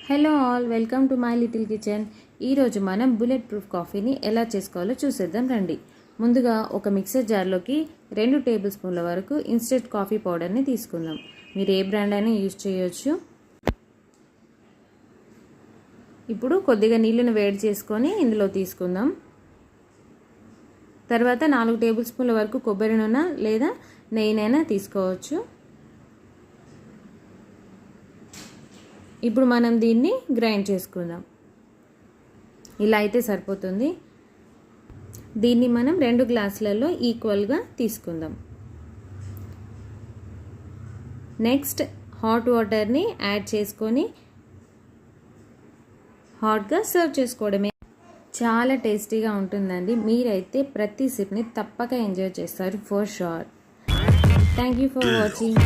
Hello all, welcome to my little kitchen. ఈరోజు మనం bullet proof కాఫీని ఎలా చేసుకోవాలో చూసేద్దాం రండి. ముందుగా ఒక మిక్సర్ జార్లోకి 2 టేబుల్ స్పూన్ల వరకు ఇన్స్టెంట్ కాఫీ పౌడర్ని తీసుకుందాం. మీరు ఏ బ్రాండ్ అయినా యూజ్ చేయొచ్చు. ఇప్పుడు కొద్దిగా నీళ్ళను వేడి చేసుకొని ఇందులో తీసుకుందాం. తర్వాత 4 టేబుల్ స్పూన్ల వరకు కొబ్బరి నూనె లేదా నెయ్యినైనా తీసుకోవచ్చు. ఇప్పుడు మనం దీన్ని గ్రైండ్ చేసుకుందాం. ఇలా అయితే సరిపోతుంది. దీన్ని మనం 2 గ్లాసులలో ఈక్వల్గా తీసుకుందాం. నెక్స్ట్ హాట్ వాటర్ని యాడ్ చేసుకొని హాట్గా సర్వ్ చేసుకోవడమే. చాలా టేస్టీగా ఉంటుందండి. మీరైతే ప్రతి సిప్ని తప్పక ఎంజాయ్ చేస్తారు for sure. Thank you for watching.